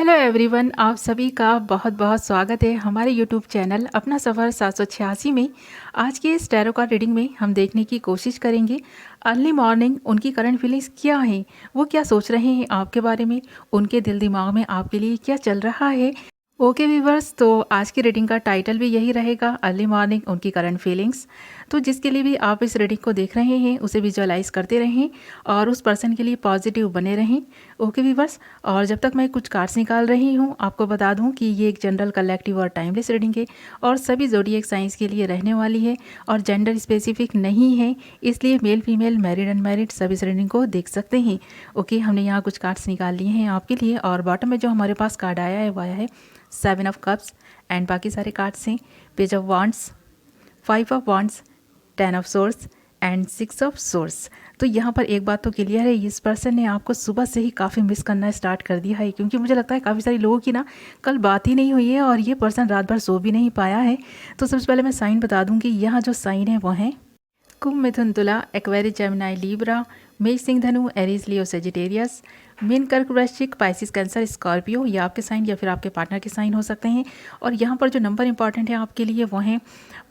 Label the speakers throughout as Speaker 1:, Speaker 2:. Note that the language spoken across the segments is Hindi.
Speaker 1: हेलो एवरीवन, आप सभी का बहुत बहुत स्वागत है हमारे यूट्यूब चैनल अपना सफ़र 786 में। आज के इस टैरो कार्ड रीडिंग में हम देखने की कोशिश करेंगे अर्ली मॉर्निंग उनकी करंट फीलिंग्स क्या हैं, वो क्या सोच रहे हैं आपके बारे में, उनके दिल दिमाग में आपके लिए क्या चल रहा है। ओके व्यूवर्स, तो आज की रीडिंग का टाइटल भी यही रहेगा, अर्ली मॉर्निंग उनकी करंट फीलिंग्स। तो जिसके लिए भी आप इस रीडिंग को देख रहे हैं उसे विजुअलाइज करते रहें और उस पर्सन के लिए पॉजिटिव बने रहें। ओके व्यूवर्स, और जब तक मैं कुछ कार्ड्स निकाल रही हूँ आपको बता दूँ कि ये एक जनरल, कलेक्टिव और टाइमलेस रीडिंग है और सभी ज़ोडिएक साइंस के लिए रहने वाली है और जेंडर स्पेसिफिक नहीं है, इसलिए मेल फीमेल मैरिड अनमैरिड सब इस रीडिंग को देख सकते हैं। ओके, हमने यहाँ कुछ कार्ड्स निकाल लिए हैं आपके लिए और बॉटम में जो हमारे पास कार्ड आया है वो आया है 7 ऑफ कप्स एंड बाकी सारे कार्ड्स हैं page of wands, 5 of wands, 10 of source and 6 of source. तो यहाँ पर एक बात तो क्लियर है, इस पर्सन ने आपको सुबह से ही काफ़ी मिस करना स्टार्ट कर दिया है, क्योंकि मुझे लगता है काफ़ी सारे लोगों की ना कल बात ही नहीं हुई है और ये पर्सन रात भर सो भी नहीं पाया है। तो सबसे पहले मैं साइन बता दूँ कि यहाँ जो साइन है वो है कुंभ, मिथुन, तुला, एक्वेरियस, जेमिनी, लीब्रा, मेष, सिंह, धनु, एरीज, लियो, सेजिटेरियस, मीन, कर्क, वृश्चिक, पाइसिस, कैंसर, स्कॉर्पियो। ये आपके साइन या फिर आपके पार्टनर के साइन हो सकते हैं। और यहाँ पर जो नंबर इंपॉर्टेंट है आपके लिए वो हैं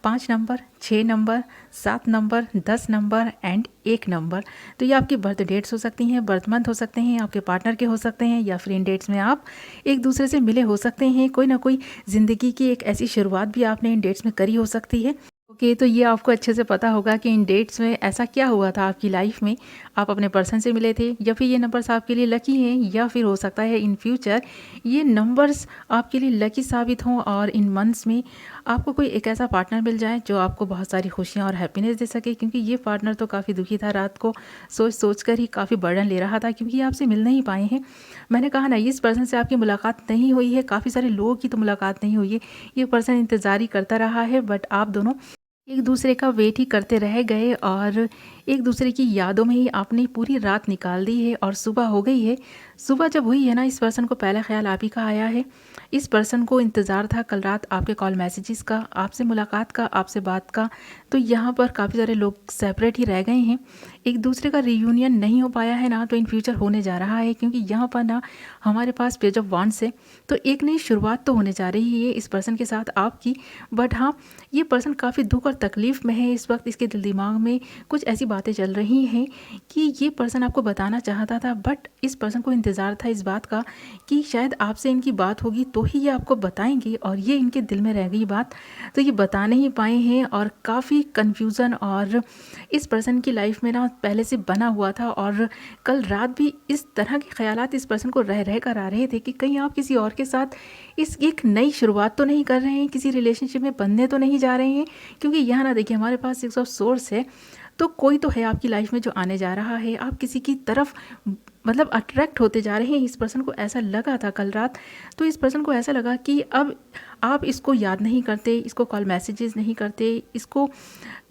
Speaker 1: 5 number, 6 number, 7 number, 10 number and 1 number. तो ये आपकी बर्थ डेट्स हो सकती हैं, बर्थ मंथ हो सकते हैं, आपके पार्टनर के हो सकते हैं या फिर इन डेट्स में आप एक दूसरे से मिले हो सकते हैं। कोई ना कोई ज़िंदगी की एक ऐसी शुरुआत भी आपने इन डेट्स में करी हो सकती है। ओके, तो ये आपको अच्छे से पता होगा कि इन डेट्स में ऐसा क्या हुआ था आपकी लाइफ में, आप अपने पर्सन से मिले थे या फिर ये नंबर्स आपके लिए लकी हैं या फिर हो सकता है इन फ्यूचर ये नंबर्स आपके लिए लकी साबित हों और इन मंथ्स में आपको कोई एक ऐसा पार्टनर मिल जाए जो आपको बहुत सारी खुशियाँ और हैप्पीनेस दे सके। क्योंकि ये पार्टनर तो काफ़ी दुखी था, रात को सोच सोच कर ही काफ़ी बर्डन ले रहा था क्योंकि आपसे मिल नहीं पाए हैं। मैंने कहा ना, इस पर्सन से आपकी मुलाकात नहीं हुई है, काफ़ी सारे लोगों की तो मुलाकात नहीं हुई है, ये पर्सन इंतज़ार ही करता रहा है, बट आप दोनों एक दूसरे का वेट ही करते रह गए और एक दूसरे की यादों में ही आपने पूरी रात निकाल दी है और सुबह हो गई है। सुबह जब हुई है ना, इस पर्सन को पहला ख्याल आप ही का आया है। इस पर्सन को इंतज़ार था कल रात आपके कॉल मैसेजेस का, आपसे मुलाकात का, आपसे बात का। तो यहाँ पर काफ़ी सारे लोग सेपरेट ही रह गए हैं, एक दूसरे का रियूनियन नहीं हो पाया है ना, तो इन फ्यूचर होने जा रहा है। क्योंकि यहाँ पर ना हमारे पास पेज ऑफ वांड्स है, तो एक नई शुरुआत तो होने जा रही है इस पर्सन के साथ आपकी। बट हाँ, ये पर्सन काफ़ी दुख और तकलीफ़ में है इस वक्त, इसके दिल दिमाग में कुछ ऐसी बातें चल रही हैं कि ये पर्सन आपको बताना चाहता था, बट इस पर्सन को इंतज़ार था इस बात का कि शायद आपसे इनकी बात होगी तो ही ये आपको बताएंगे, और ये इनके दिल में रह गई बात, तो ये बता नहीं पाए हैं। और काफ़ी कन्फ्यूज़न और इस पर्सन की लाइफ में ना पहले से बना हुआ था और कल रात भी इस तरह के ख्यालात इस पर्सन को रह कर आ रहे थे कि कहीं आप किसी और के साथ इस एक नई शुरुआत तो नहीं कर रहे हैं, किसी रिलेशनशिप में बनने तो नहीं जा रहे हैं। क्योंकि यहाँ ना देखिए, हमारे पास 6 ऑफ सोर्स है, तो कोई तो है आपकी लाइफ में जो आने जा रहा है, आप किसी की तरफ मतलब अट्रैक्ट होते जा रहे हैं। इस पर्सन को ऐसा लगा था कल रात, तो इस पर्सन को ऐसा लगा कि अब आप इसको याद नहीं करते, इसको कॉल मैसेजेस नहीं करते, इसको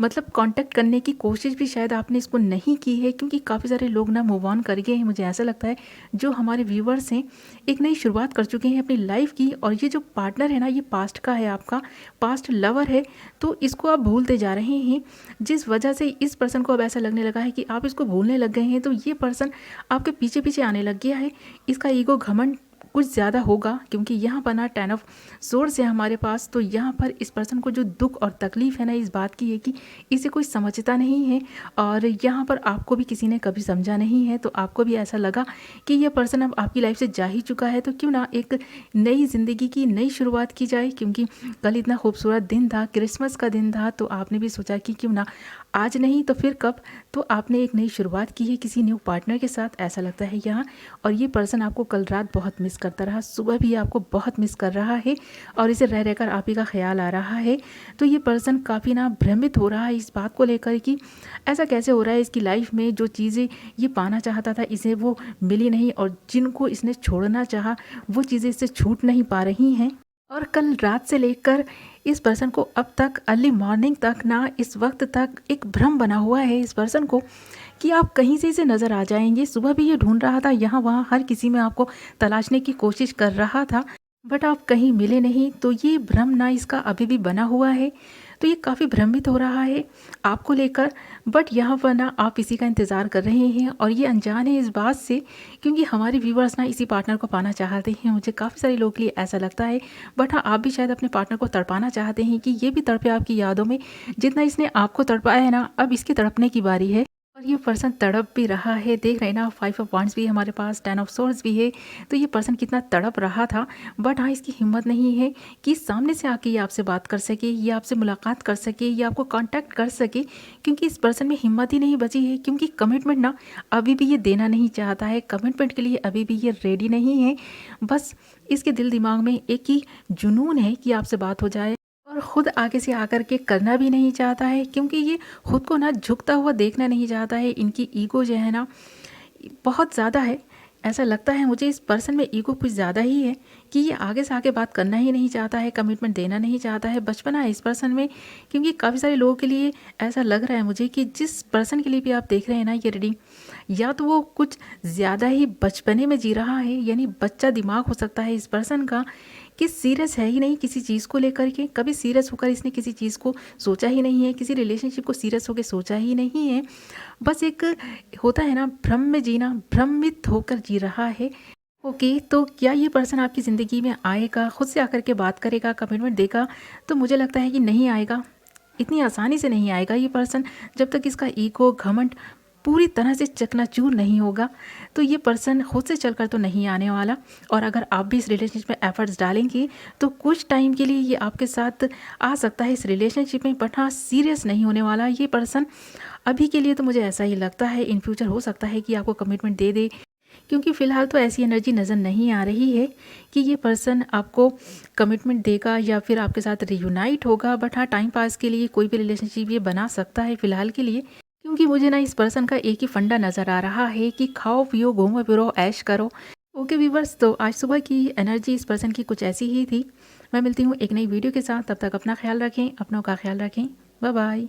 Speaker 1: मतलब कांटेक्ट करने की कोशिश भी शायद आपने इसको नहीं की है। क्योंकि काफ़ी सारे लोग ना मूव ऑन कर गए हैं, मुझे ऐसा लगता है जो हमारे व्यूवर्स हैं एक नई शुरुआत कर चुके हैं अपनी लाइफ की। और ये जो पार्टनर है ना, ये पास्ट का है, आपका पास्ट लवर है, तो इसको आप भूलते जा रहे हैं, जिस वजह से इस पर्सन को अब ऐसा लगने लगा है कि आप इसको भूलने लग गए हैं। तो ये पर्सन आपके पीछे पीछे आने लग गया है, इसका ईगो घमंड कुछ ज़्यादा होगा। क्योंकि यहाँ पर ना 10 ऑफ सोर्स है हमारे पास, तो यहाँ पर इस पर्सन को जो दुख और तकलीफ़ है ना इस बात की है कि इसे कोई समझता नहीं है और यहाँ पर आपको भी किसी ने कभी समझा नहीं है। तो आपको भी ऐसा लगा कि ये पर्सन अब आपकी लाइफ से जा ही चुका है, तो क्यों ना एक नई ज़िंदगी की नई शुरुआत की जाए। क्योंकि कल इतना खूबसूरत दिन था, क्रिसमस का दिन था, तो आपने भी सोचा कि क्यों ना आज नहीं तो फिर कब, तो आपने एक नई शुरुआत की है किसी न्यू पार्टनर के साथ, ऐसा लगता है यहाँ। और ये पर्सन आपको कल रात बहुत मिस करता रहा, सुबह भी आपको बहुत मिस कर रहा है और इसे रह रहकर आप ही का ख्याल आ रहा है। तो ये पर्सन काफ़ी ना भ्रमित हो रहा है इस बात को लेकर कि ऐसा कैसे हो रहा है इसकी लाइफ में, जो चीज़ें ये पाना चाहता था इसे वो मिली नहीं, और जिनको इसने छोड़ना चाहा वो चीज़ें इससे छूट नहीं पा रही हैं। और कल रात से लेकर इस पर्सन को अब तक अर्ली मॉर्निंग तक ना, इस वक्त तक एक भ्रम बना हुआ है इस पर्सन को कि आप कहीं से इसे नज़र आ जाएंगे। सुबह भी ये ढूंढ रहा था, यहाँ वहाँ हर किसी में आपको तलाशने की कोशिश कर रहा था, बट आप कहीं मिले नहीं। तो ये भ्रम ना इसका अभी भी बना हुआ है। तो ये काफ़ी भ्रमित हो रहा है आपको लेकर, बट यहाँ पर ना आप इसी का इंतज़ार कर रहे हैं और ये अनजान है इस बात से, क्योंकि हमारे व्यूवर्स ना इसी पार्टनर को पाना चाहते हैं। मुझे काफ़ी सारे लोगों के लिए ऐसा लगता है, बट हाँ, आप भी शायद अपने पार्टनर को तड़पाना चाहते हैं कि ये भी तड़पे आपकी यादों में, जितना इसने आपको तड़पाया है ना, अब इसके तड़पने की बारी है। और ये पर्सन तड़प भी रहा है, देख रहे हैं ना, 5 ऑफ वांड्स भी है हमारे पास, 10 ऑफ सोर्ड्स भी है। तो ये पर्सन कितना तड़प रहा था, बट हाँ, इसकी हिम्मत नहीं है कि सामने से आके ये आपसे बात कर सके, ये आपसे मुलाकात कर सके, ये आपको कांटेक्ट कर सके, क्योंकि इस पर्सन में हिम्मत ही नहीं बची है। क्योंकि कमिटमेंट ना अभी भी ये देना नहीं चाहता है, कमिटमेंट के लिए अभी भी ये रेडी नहीं है। बस इसके दिल दिमाग में एक ही जुनून है कि आपसे बात हो जाए, और ख़ुद आगे से आकर के करना भी नहीं चाहता है, क्योंकि ये खुद को ना झुकता हुआ देखना नहीं चाहता है। इनकी ईगो जो है ना बहुत ज़्यादा है। ऐसा लगता है मुझे इस पर्सन में ईगो कुछ ज़्यादा ही है कि ये आगे से आगे बात करना ही नहीं चाहता है, कमिटमेंट देना नहीं चाहता है। बचपना है इस पर्सन में, क्योंकि काफ़ी सारे लोगों के लिए ऐसा लग रहा है मुझे कि जिस पर्सन के लिए भी आप देख रहे हैं ना ये रीडिंग, या तो वो कुछ ज़्यादा ही बचपने में जी रहा है, यानी बच्चा दिमाग हो सकता है इस पर्सन का, कि सीरियस है ही नहीं किसी चीज़ को लेकर के। कभी सीरियस होकर इसने किसी चीज़ को सोचा ही नहीं है, किसी रिलेशनशिप को सीरियस होकर सोचा ही नहीं है। बस एक होता है ना भ्रम में जीना, भ्रमित होकर जी रहा है। ओके, तो क्या ये पर्सन आपकी ज़िंदगी में आएगा, खुद से आकर के बात करेगा, कमिटमेंट देगा? तो मुझे लगता है कि नहीं आएगा, इतनी आसानी से नहीं आएगा ये पर्सन, जब तक इसका ईगो, घमंड पूरी तरह से चकनाचूर नहीं होगा। तो ये पर्सन खुद से चलकर तो नहीं आने वाला, और अगर आप भी इस रिलेशनशिप में एफर्ट्स डालेंगे तो कुछ टाइम के लिए ये आपके साथ आ सकता है इस रिलेशनशिप में, बट हाँ, सीरियस नहीं होने वाला ये पर्सन अभी के लिए। तो मुझे ऐसा ही लगता है, इन फ्यूचर हो सकता है कि आपको कमिटमेंट दे दे, क्योंकि फ़िलहाल तो ऐसी एनर्जी नज़र नहीं आ रही है कि ये पर्सन आपको कमिटमेंट देगा या फिर आपके साथ रियूनाइट होगा। बट हाँ, टाइम पास के लिए कोई भी रिलेशनशिप ये बना सकता है फ़िलहाल के लिए, क्योंकि मुझे ना इस पर्सन का एक ही फंडा नज़र आ रहा है कि खाओ पियो घूमो फिरो ऐश करो। ओके व्यूवर्स, तो आज सुबह की एनर्जी इस पर्सन की कुछ ऐसी ही थी। मैं मिलती हूँ एक नई वीडियो के साथ, तब तक अपना ख्याल रखें, अपनों का ख्याल रखें। Bye bye.